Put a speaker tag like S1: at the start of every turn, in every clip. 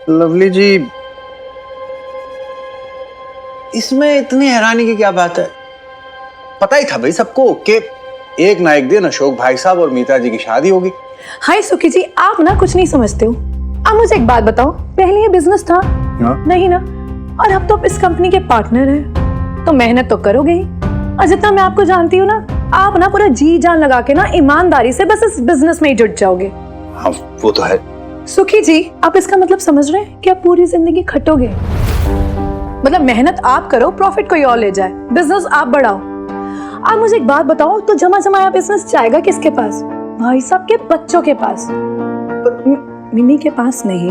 S1: Lovely जी, इसमें इतनी हैरानी की क्या बात है? पता ही था भाई सबको कि एक ना एक दिन अशोक भाई साहब और मीता जी की शादी होगी।
S2: हाय सुखी जी, आप ना कुछ नहीं समझते हो। आप मुझे एक बात बताओ, पहले ये बिजनेस था नहीं ना, और अब तो आप इस कंपनी के पार्टनर हैं, तो मेहनत तो करोगे ही। और जितना मैं आपको जानती हूँ ना, आप ना पूरा जी जान लगा के ना ईमानदारी से बस इस बिजनेस में ही जुट जाओगे।
S1: हाँ वो तो है।
S2: सुखी जी, आप इसका मतलब समझ रहे हैं कि आप पूरी जिंदगी खटोगे? मतलब मेहनत आप करो, प्रॉफिट कोई और ले जाए, बिजनेस आप बढ़ाओ। आप मुझे एक बात बताओ, तो जमा जमाया बिजनेस जाएगा किसके पास? भाई साहब के बच्चों के पास, मिनी के पास नहीं।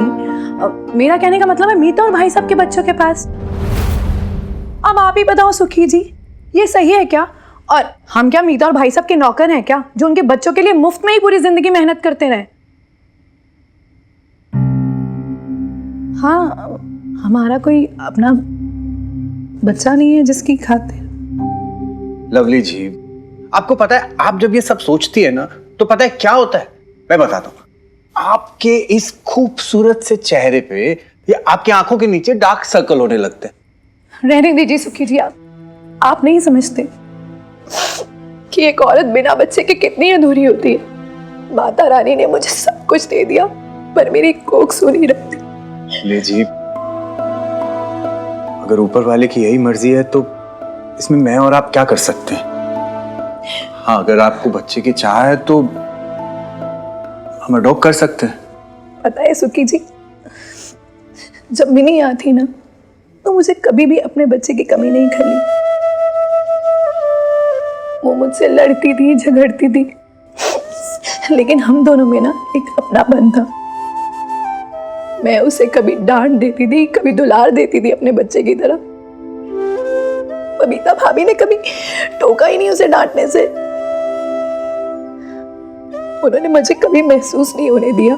S2: मेरा कहने का मतलब है मीता और भाई साहब के बच्चों के पास। अब आप ही बताओ सुखी जी, ये सही है क्या? और हम क्या मीता और भाई साहब के नौकर हैं क्या, जो उनके बच्चों के लिए मुफ्त में ही पूरी जिंदगी मेहनत करते रहे? हाँ, हमारा कोई अपना बच्चा नहीं है जिसकी खातिर।
S1: लवली जी, आपको पता है, आप जब ये सब सोचती है ना, तो पता है क्या होता है? मैं बताता हूँ। आपके इस खूबसूरत से चेहरे पे ये आपकी आंखों के नीचे डार्क सर्कल होने लगते हैं।
S2: रहने दीजिए सुखी जी, आप नहीं समझते कि एक औरत बिना बच्चे के कितनी अधूरी होती है। माता रानी ने मुझे सब कुछ दे दिया, पर मेरी कोख सुनी रहती।
S1: ले जी, अगर ऊपर वाले की यही मर्जी है तो इसमें मैं और आप क्या कर सकते हैं? हाँ, अगर आपको बच्चे की चाह है तो हम अडॉप्ट कर सकते हैं।
S2: पता है सुखी जी, जब मिनी आती ना, तो मुझे कभी भी अपने बच्चे की कमी नहीं खली। वो मुझसे लड़ती थी, झगड़ती थी, लेकिन हम दोनों में ना एक अपनापन था। मैं उसे कभी डांट देती थी, कभी दुलार देती थी अपने बच्चे की तरह। बबीता भाभी ने कभी टोका ही नहीं उसे डांटने से। उन्होंने मुझे कभी महसूस नहीं होने दिया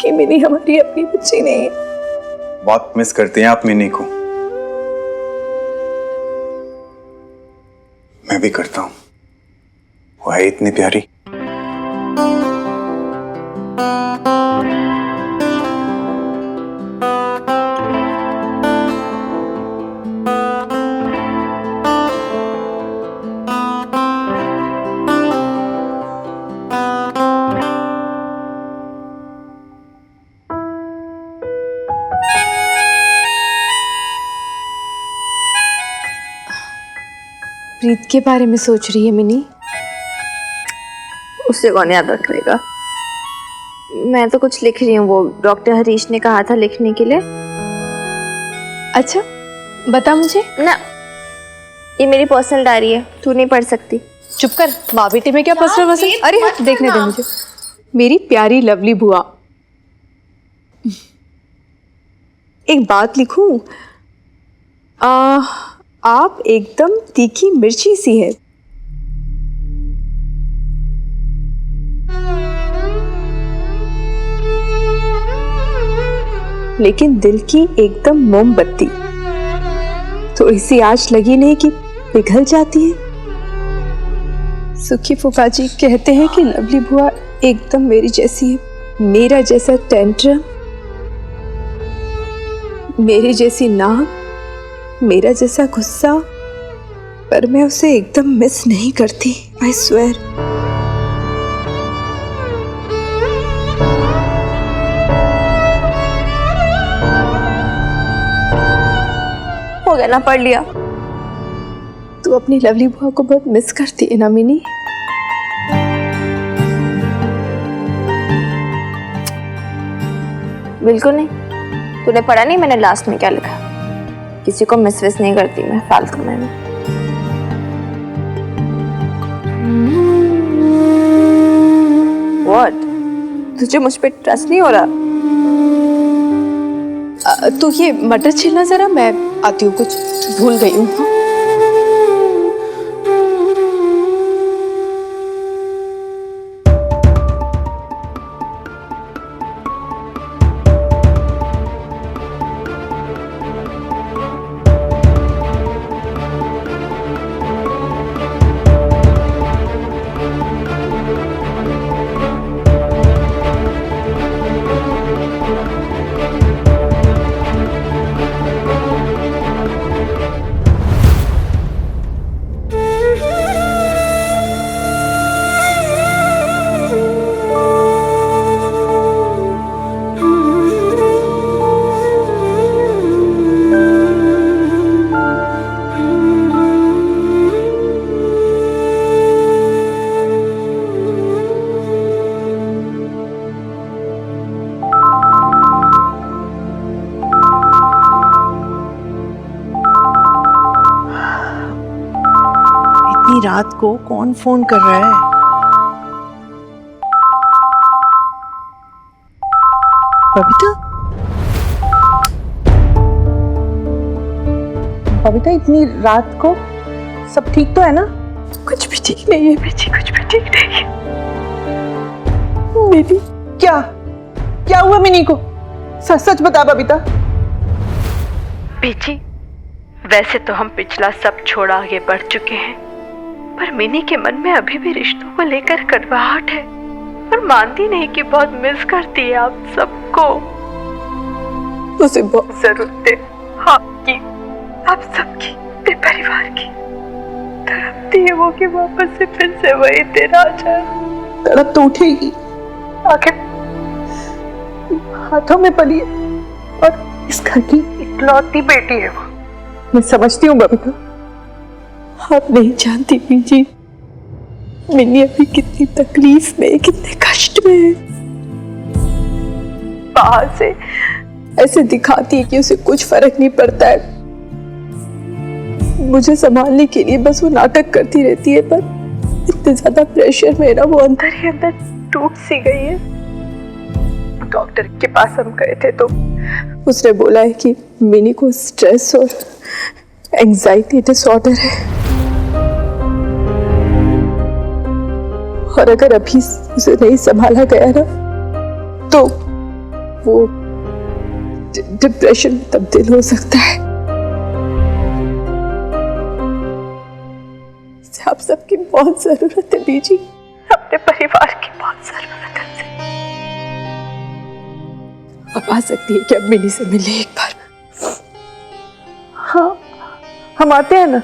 S2: कि मिनी हमारी अपनी बच्ची नहीं है।
S1: बहुत मिस करते हैं आप मिनी को। मैं भी करता हूं, वो है इतनी प्यारी।
S3: प्रीत के बारे में सोच रही है मिनी?
S4: उससे कौन याद रखेगा? मैं तो कुछ लिख रही हूँ, वो डॉक्टर हरीश ने कहा था लिखने के लिए।
S3: अच्छा, बता मुझे
S4: ना, ये मेरी पर्सनल डायरी है, तू नहीं पढ़ सकती।
S3: चुप कर, माँ बेटे में क्या पर्सनल वर्सन? अरे हाँ, देखने दे मुझे। मेरी प्यारी लवली बुआ, एक बात लिखूं? आप एकदम तीखी मिर्ची सी है। लेकिन दिल की एकदम मोमबत्ती, थोड़ी सी आंच लगी नहीं कि पिघल जाती है। सुखी फूफा जी कहते हैं कि लवली बुआ एकदम मेरी जैसी है। मेरा जैसा टेंट्रम, मेरी जैसी नाक, मेरा जैसा गुस्सा, पर मैं उसे एकदम मिस नहीं करती, आई स्वेयर।
S4: हो गया ना, पढ़ लिया।
S3: तू अपनी लवली बुआ को बहुत मिस करती है ना मिनी?
S4: बिल्कुल नहीं। तूने पढ़ा नहीं मैंने लास्ट में क्या लिखा? किसी को मिस विस नहीं करती मैं फालतू में। What? तुझे मुझ पे ट्रस्ट नहीं हो रहा?
S3: तो ये मटर छीलना जरा, मैं आती हूँ, कुछ भूल गई हूँ। हाँ?
S5: इतनी रात को कौन फोन कर रहा है? बबीता? बबीता, इतनी रात को सब ठीक तो है ना?
S3: कुछ भी ठीक नहीं है बेटी, कुछ भी ठीक नहीं है। मेरी
S5: क्या क्या हुआ मिनी को? सच सच बता बबीता।
S6: बेटी, वैसे तो हम पिछला सब छोड़ आगे बढ़ चुके हैं, पर मिनी के मन में अभी भी रिश्तों को लेकर कड़वाहट है और मानती नहीं कि बहुत मिस करती है आप सबको।
S3: उसे बहुत जरूरत है आपकी, आप सबकी, मेरे परिवार की। तड़पती है वो कि वापस से फिर से वही दिन आ जाए।
S5: तड़प तो उठेगी,
S3: आखिर
S5: हाथों में पली है और इस घर की इकलौती बेटी है वो। मैं समझती हूँ बबीता।
S3: आप नहीं जानती बीजी, मिनी अभी कितनी तकलीफ में, कितने कष्ट में है। बाहर से ऐसे दिखाती है कि उसे कुछ फर्क नहीं पड़ता है, मुझे संभालने के लिए बस वो नाटक करती रहती है, पर इतने ज्यादा प्रेशर में ना वो अंदर ही अंदर टूट सी गई है। डॉक्टर के पास हम गए थे तो उसने बोला है कि मिनी को स्ट्रेस और एंजाइटी डिसऑर्डर है, और अगर अभी उसे नहीं संभाला गया ना तो वो डिप्रेशन में तब्दील हो सकता है। आप सबकी बहुत जरूरत है बीजी, अपने परिवार की बहुत जरूरत है। आप आ सकती है कि अब मिनी से मिले एक बार?
S5: हाँ, हम आते हैं ना,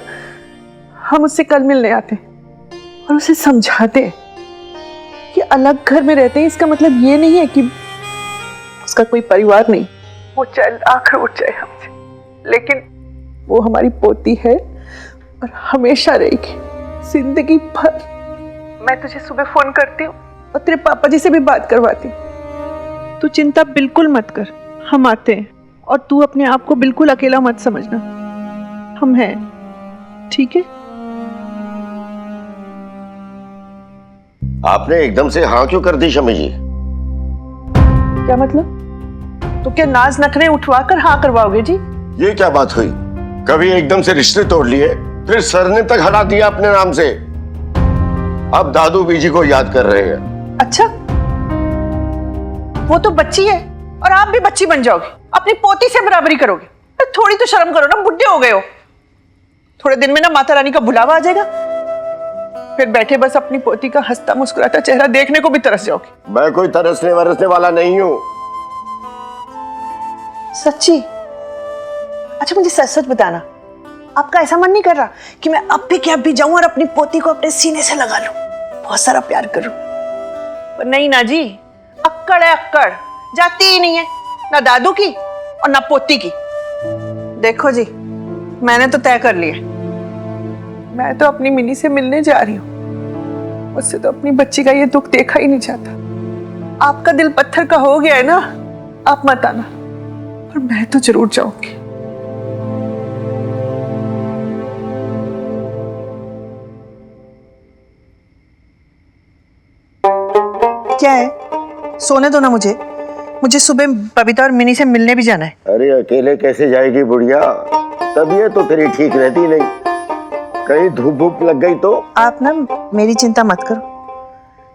S5: हम उससे कल मिलने आते हैं और उसे समझाते हैं कि अलग घर में रहते हैं इसका मतलब ये नहीं है कि उसका कोई परिवार नहीं। वो चाहे लाख उठ जाए हमसे, लेकिन वो हमारी पोती है और हमेशा रहेगी, जिंदगी भर। मैं तुझे सुबह फोन करती हूँ और तेरे पापा जी से भी बात करवाती हूँ। तू चिंता बिल्कुल मत कर, हम आते हैं, और तू अपने आप को बिल्कुल अकेला मत समझना, हम हैं, ठीक है?
S7: आपने एकदम से हाँ क्यों कर दी शमी जी?
S5: क्या मतलब? तो क्या नाज नखरे उठवा कर हाँ करवाओगे जी?
S7: ये क्या बात हुई? कभी एकदम से रिश्ते तोड़ लिए, फिर सरने तक हटा दिया अपने नाम से। अब दादू बीजी को याद कर रहे हैं।
S5: अच्छा, वो तो बच्ची है और आप भी बच्ची बन जाओगे, अपनी पोती से बराबरी करोगे। थोड़ी तो शर्म करो ना, बुढ़े हो गए हो। थोड़े दिन में ना माता रानी का बुलावा आ जाएगा, फिर बैठे बस अपनी पोती का हंसता मुस्कुराता चेहरा देखने को भी तरस जाओगे।
S7: मैं कोई तरसने वरसने वाला नहीं हूँ।
S5: सच्ची? अच्छा मुझे सच सच बताना, आपका ऐसा मन नहीं कर रहा कि मैं अब भी क्या भी जाऊं और अपनी पोती को अपने सीने से लगा लूं, बहुत सारा प्यार करूं? पर नहीं ना जी, अक्कड़ है अक्कड़, जाती ही नहीं है, ना दादू की और ना पोती की। देखो जी, मैंने तो तय कर लिया, मैं तो अपनी मिनी से मिलने जा रही हूँ। उससे तो अपनी बच्ची का ये दुख देखा ही नहीं जाता। आपका दिल पत्थर का हो गया है ना, आप मत आना, पर मैं तो जरूर जाऊंगी। क्या है? सोने दो ना मुझे, मुझे सुबह बबीता और मिनी से मिलने भी जाना है।
S7: अरे अकेले कैसे जाएगी बुढ़िया? तबीयत तो तेरी ठीक रहती नहीं, कहीं धूप धूप लग गई तो?
S5: आप ना मेरी चिंता मत करो,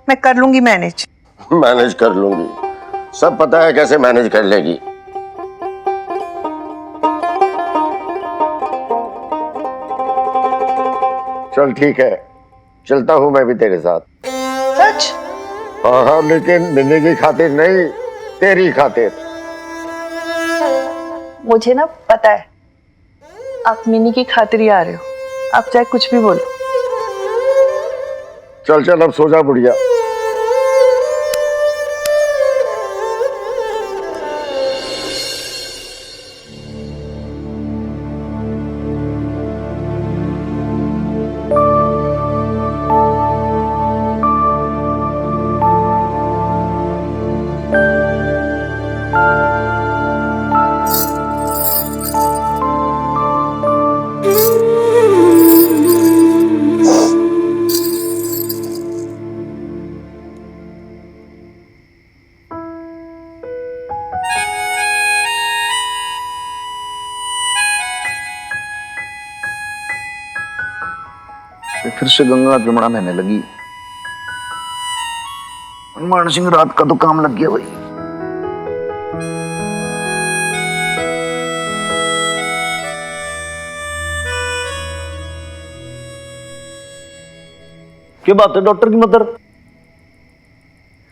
S5: मैं कर लूंगी मैनेज।
S7: मैनेज कर लूंगी, सब पता है कैसे मैनेज कर लेगी। चल ठीक है, चलता हूँ मैं भी तेरे साथ।
S5: सच?
S7: हाँ हाँ, लेकिन मिलने की खातिर नहीं, तेरी खातिर।
S5: मुझे ना पता है आप मिनी की खातिर ही आ रहे हो, आप चाहे कुछ भी बोलो।
S7: चल चल अब सो जा बुढ़िया।
S8: फिर से गंगा जमुना बहने लगी। हनुमान सिंह रात का तो काम लग गया भाई। क्या बात है डॉक्टर की मदर?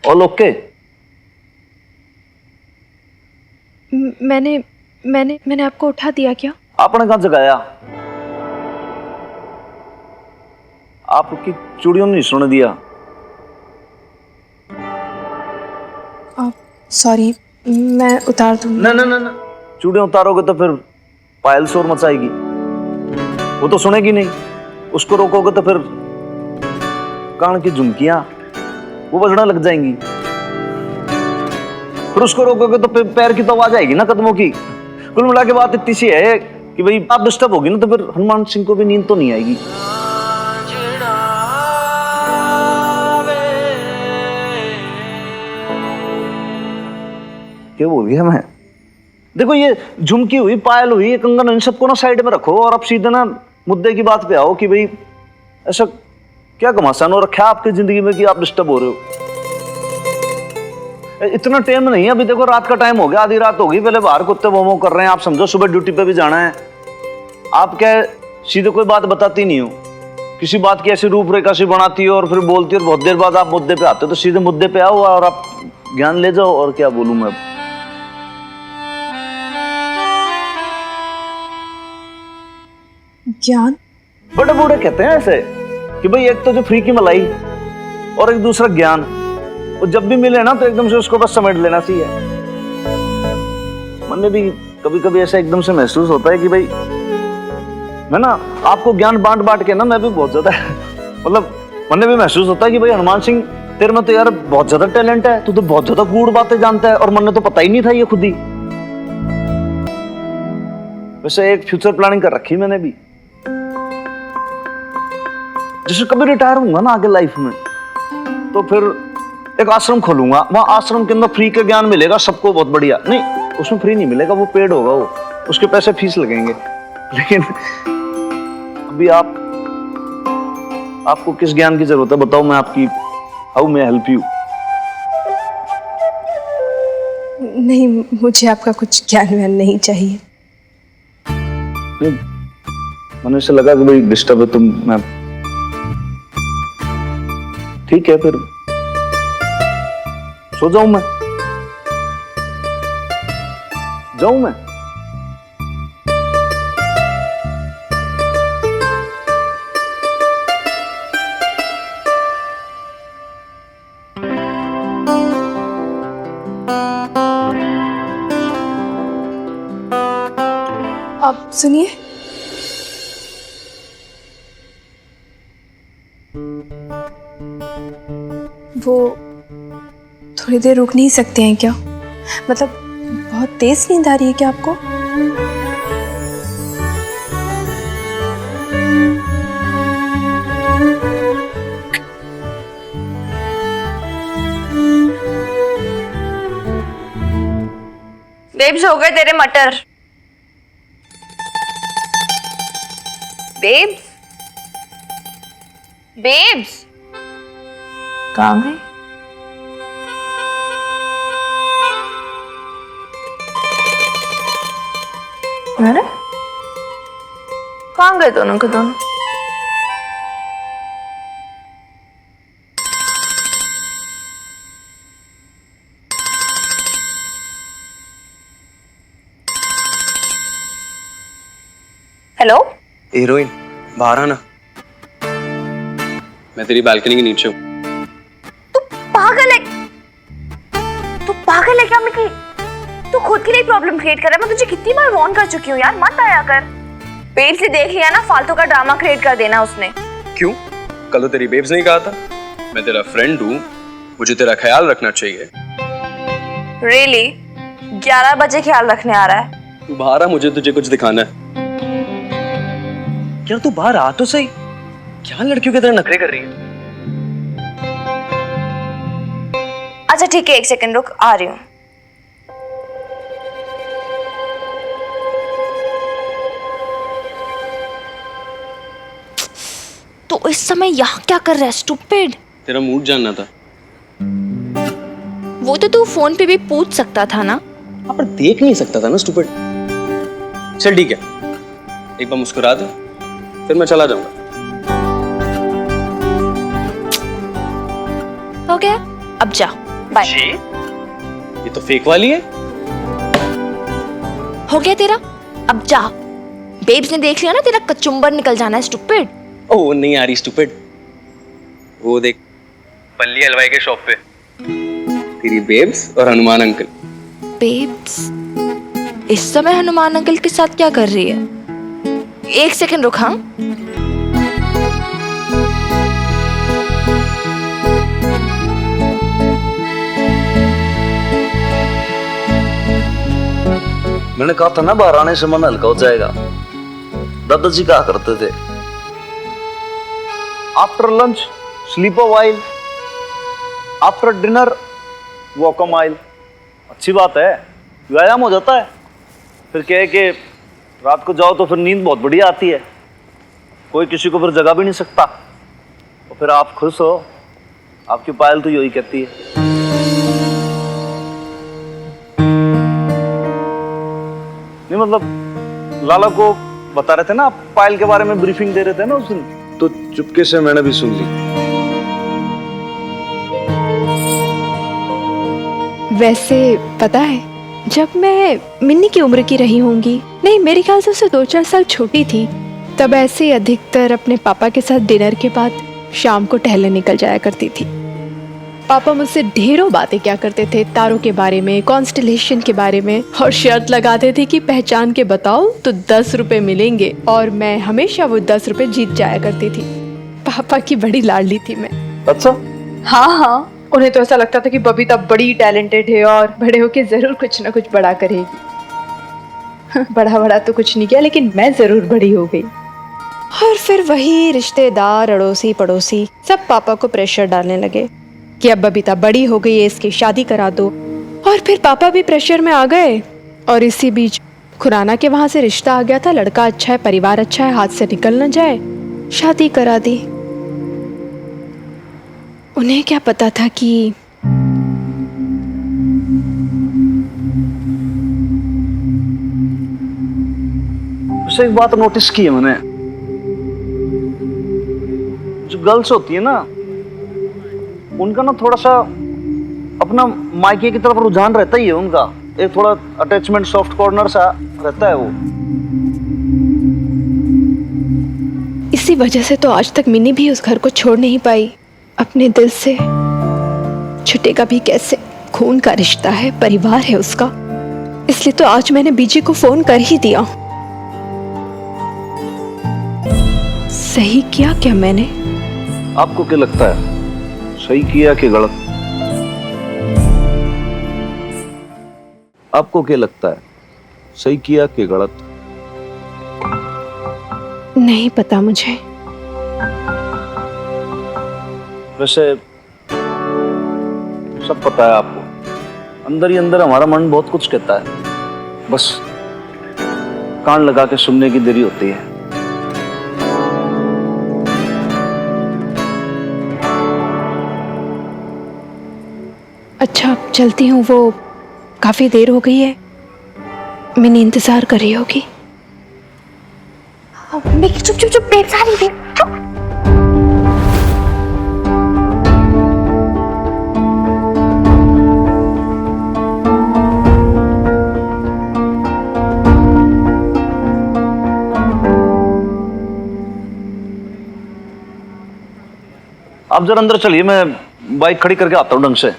S8: All okay?
S3: मैंने मैंने मैंने आपको उठा दिया क्या?
S8: आपने कहां जगाया? आपकी चूड़ियों ने सुन दिया।
S3: सॉरी, मैं उतार दूंगी।
S8: ना ना ना ना, चूड़ियां उतारोगे तो फिर पायल शोर मचाएगी, वो तो सुनेगी नहीं। उसको रोकोगे तो फिर कान की झुमकियां वो बजने लग जाएंगी। फिर उसको रोकोगे तो फिर पैर की तो आवाज आएगी ना, कदमों की। कुल मिला के बात इतनी सी है कि भाई आप डिस्टर्ब होगी ना तो फिर हनुमान सिंह को भी नींद तो नहीं आएगी। क्या बोल गया मैं? देखो ये झुमकी हुई, पायल हुई, ये कंगन, इन सबको ना साइड में रखो और अब सीधे ना मुद्दे की बात पे आओ कि भाई ऐसा क्या घमासान हो रखा है आपकी जिंदगी में कि आप डिस्टर्ब हो रहे हो? इतना टाइम नहीं है अभी, देखो रात का टाइम हो गया, आधी रात हो गई, पहले बाहर कुत्ते वो कर रहे हैं। आप समझो सुबह ड्यूटी पे भी जाना है। आप क्या सीधे कोई बात बताती नहीं हो, किसी बात की ऐसी रूपरेखा सी बनाती हो और फिर बोलती हो और बहुत देर बाद आप मुद्दे पे आते हो। तो सीधे मुद्दे पे आओ और आप ज्ञान ले जाओ। और क्या बोलूं मैं?
S3: ज्ञान?
S8: बड़े बूढ़े कहते हैं ऐसे कि भाई एक तो जो फ्री की मलाई और एक दूसरा ज्ञान, वो जब भी मिले ना तो एकदम से उसको बस समेट लेना चाहिए। मन में भी कभी कभी ऐसा एकदम से महसूस होता है कि भाई मैं ना आपको ज्ञान बांट बांट के ना मैं भी बहुत ज्यादा मतलब मन में भी महसूस होता है कि भाई हनुमान सिंह तेरे में तो यार बहुत ज्यादा टैलेंट है, तू तो बहुत ज्यादा गूढ़ बातें जानता है और मन ने तो पता ही नहीं था ये खुद ही। वैसे एक फ्यूचर प्लानिंग कर रखी मैंने भी, जैसे कभी रिटायर होऊंगा ना आगे लाइफ में तो फिर एक आश्रम खोलूंगा। वहां आश्रम के अंदर फ्री का ज्ञान मिलेगा सबको, बहुत बढ़िया। नहीं, उसमें फ्री नहीं मिलेगा, वो पेड होगा, वो उसके पैसे फीस लगेंगे। लेकिन अभी आपको किस ज्ञान की जरूरत है बताओ, मैं आपकी हाउ मे हेल्प यू?
S3: नहीं, मुझे आपका कुछ ज्ञान व्यान नहीं चाहिए।
S8: मैंने से लगा कि भाई डिस्टर्ब है तुम, मैं ठीक है फिर सो जाऊं मैं? जाऊं मैं?
S3: आप सुनिए, वो थोड़ी देर रुक नहीं सकते हैं क्या? मतलब बहुत तेज नींद आ रही है क्या आपको?
S4: बेब्स हो गए तेरे मटर। बेब्स बेब्स कहाँ गए? अरे कहाँ गए दोनों के दोनों? हेलो
S9: हीरोइन, बाहर आना, मैं तेरी बालकनी के नीचे हूँ।
S4: तू पागल है क्या मिकी? तू खुद के लिए प्रॉब्लम क्रिएट कर रहा है। मैं तुझे कितनी बार वार्न कर चुकी हूँ यार, मत आया कर। बेब्स से देख लिया ना, फालतू का ड्रामा क्रिएट कर देना उसने।
S9: क्यों? कल तो तेरी बेब्स नहीं कहा था मैं तेरा फ्रेंड हूँ, मुझे तेरा ख्याल रखना चाहिए।
S4: रियली 11 बजे ख्याल रखने आ रहा है?
S9: तू बाहर आ, मुझे तुझे कुछ दिखाना है। क्या तू बाहर आ तो सही, क्या लड़कियों की तरह नखरे कर रही है?
S4: अच्छा ठीक है, 1 सेकंड रुक, आ रही हूँ। तू तू इस समय यहाँ क्या कर रहा है स्टूपिड?
S9: तेरा मूड जानना था।
S4: वो तो तू फोन पे भी पूछ सकता था ना।
S9: हाँ पर देख नहीं सकता था ना स्टूपिड। चल ठीक है, एक बार मुस्कुरा दे, फिर मैं चला जाऊंगा।
S4: हो गया, अब जा, बाय।
S9: ये तो फेक वाली है।
S4: हो गया तेरा, अब जा। बेब्स ने देख लिया ना, तेरा कचुम्बर निकल जाना है स्टूपिड।
S9: ओ नहीं आ रही स्टूपिड, वो देख पल्ली हलवाई के शॉप पे तेरी बेब्स और हनुमान अंकल।
S4: बेब्स इस समय हनुमान अंकल के साथ क्या कर रही है? एक सेकंड रुक। हाँ
S8: मैंने कहा था ना बाहर आने से मन हल्का हो जाएगा। दादाजी क्या करते थे? After lunch sleep a while, after dinner walk a mile. अच्छी बात है, व्यायाम हो जाता है। फिर क्या है कि रात को जाओ तो फिर नींद बहुत बढ़िया आती है, कोई किसी को फिर जगा भी नहीं सकता। तो फिर आप खुश हो, आपकी पायल तो यही कहती है। नहीं मतलब लाला को बता रहे थे ना, आप पायल के बारे में ब्रीफिंग दे रहे थे ना उस दिन, तो चुपके से मैंने भी सुन ली।
S6: वैसे पता है, जब मैं मिन्नी की उम्र की रही होंगी, नहीं मेरे ख्याल से उससे 2-4 साल छोटी थी, तब ऐसे अधिकतर अपने पापा के साथ डिनर के बाद शाम को टहलने निकल जाया करती थी। पापा मुझसे ढेरों बातें क्या करते थे, तारों के बारे में, कॉन्स्टेलेशन के बारे में, और शर्त लगाते थे कि पहचान के बताओ तो 10 रुपए मिलेंगे, और मैं हमेशा वो 10 रुपए जीत जाया करती थी। पापा की बड़ी लाडली थी मैं।
S8: अच्छा?
S6: हाँ, उन्हें तो ऐसा लगता था कि बबीता बड़ी टैलेंटेड है और बड़े होके जरूर कुछ ना कुछ बड़ा करेगी। बड़ा तो कुछ नहीं किया, लेकिन मैं जरूर बड़ी हो गई। और फिर वही रिश्तेदार, अड़ोसी पड़ोसी सब पापा को प्रेशर डालने लगे कि अब बबीता बड़ी हो गई है, इसकी शादी करा दो। और फिर पापा भी प्रेशर में आ गए, और इसी बीच खुराना के वहां से रिश्ता आ गया था, लड़का अच्छा है, परिवार अच्छा है, हाथ से निकल न जाए, शादी करा दी। उन्हें क्या पता था कि
S8: उससे एक बात नोटिस की है मैंने, जो गर्ल्स होती है ना, उनका ना थोड़ा सा अपना मायके की तरफ रुझान रहता ही है उनका, एक थोड़ा अटैचमेंट सॉफ्ट कॉर्नर सा रहता है वो।
S6: इसी वजह से तो आज तक मिनी भी उस घर को छोड़ नहीं पाई अपने दिल से। छुटेगा भी कैसे, खून का रिश्ता है, परिवार है उसका। इसलिए तो आज मैंने बीजी को फोन कर ही दिया। सही किया क्या मैंने?
S8: आपको क्या लगता है, सही किया कि गलत? आपको क्या लगता है, सही किया कि गलत?
S6: नहीं पता मुझे।
S8: वैसे सब पता है आपको, अंदर ही अंदर हमारा मन बहुत कुछ कहता है, बस कान लगा के सुनने की देरी होती है।
S6: अच्छा चलती हूँ, वो काफी देर हो गई है, मैंने इंतजार कर रही होगी।
S4: मिकी चुप चुप चुप, बेब्स आ रही है, चुप।
S8: आप जरा अंदर चलिए, मैं बाइक खड़ी करके आता हूँ ढंग से।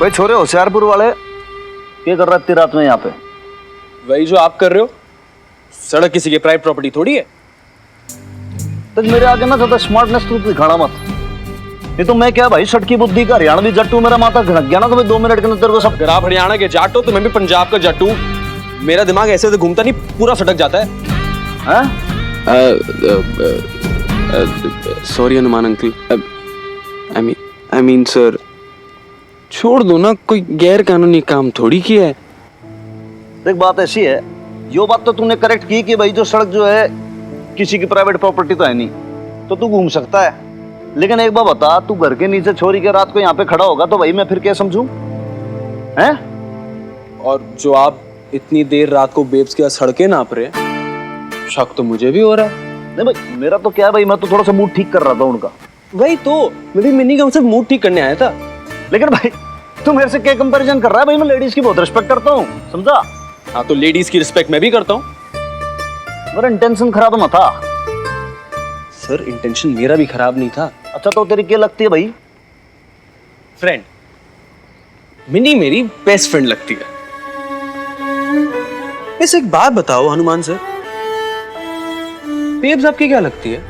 S8: भाई छोरे होशियारपुर वाले, क्या कर रहा है इतनी रात में यहाँ पे?
S9: वही जो आप कर रहे हो। सड़क किसी की प्राइवेट प्रॉपर्टी थोड़ी है।
S8: तो मेरे आगे ना ज्यादा स्मार्टनेस तू दिखाना मत। ये तो मैं क्या भाई, सटकी बुद्धि का हरियाणवी जट्टू, मेरा माथा घनक गया ना तो मैं 2 मिनट के अंदर तेरे को सब।
S9: अगर आप हरियाणा के जाट हो तो मैं भी पंजाब का जट हूँ। मेरा दिमाग ऐसे घूमता नहीं, पूरा सटक जाता है।
S8: हैं?
S10: Sorry Hanuman uncle, I mean sir, छोड़ दो ना, कोई गैर कानूनी काम थोड़ी किया है।
S8: देख बात ऐसी है, यो बात तो तूने करेक्ट की कि भाई जो सड़क जो है किसी की प्राइवेट प्रॉपर्टी तो है नहीं, तो तू घूम सकता है। लेकिन एक बात बता, तू घर के नीचे छोरी के रात को यहाँ पे खड़ा होगा तो भाई मैं फिर क्या समझूं? हैं?
S9: और जो आप इतनी देर रात को बेब्स के सड़कें नाप रहे हैं, शक तो मुझे भी हो रहा है।
S8: नहीं भाई, मेरा तो क्या है भाई, मैं तो थोड़ा सा मूड ठीक कर रहा था उनका।
S9: वही तो, मैं भी मिनी का उनसे मूड ठीक करने आया था।
S8: लेकिन भाई तू मेरे से क्या कंपैरिजन कर रहा है? भाई मैं लेडीज की बहुत रिस्पेक्ट करता हूँ, समझा?
S9: हाँ तो लेडीज की रिस्पेक्ट मैं भी करता हूँ।
S8: मेरा इंटेंशन खराब ना था।
S9: सर इंटेंशन मेरा भी खराब नहीं था।
S8: अच्छा तो तेरी क्या लगती है भाई?
S9: फ्रेंड, मिनी मेरी बेस्ट फ्रेंड लगती है। वैसे एक बात बताओ हनुमान सर, बेब्स आपकी क्या लगती है?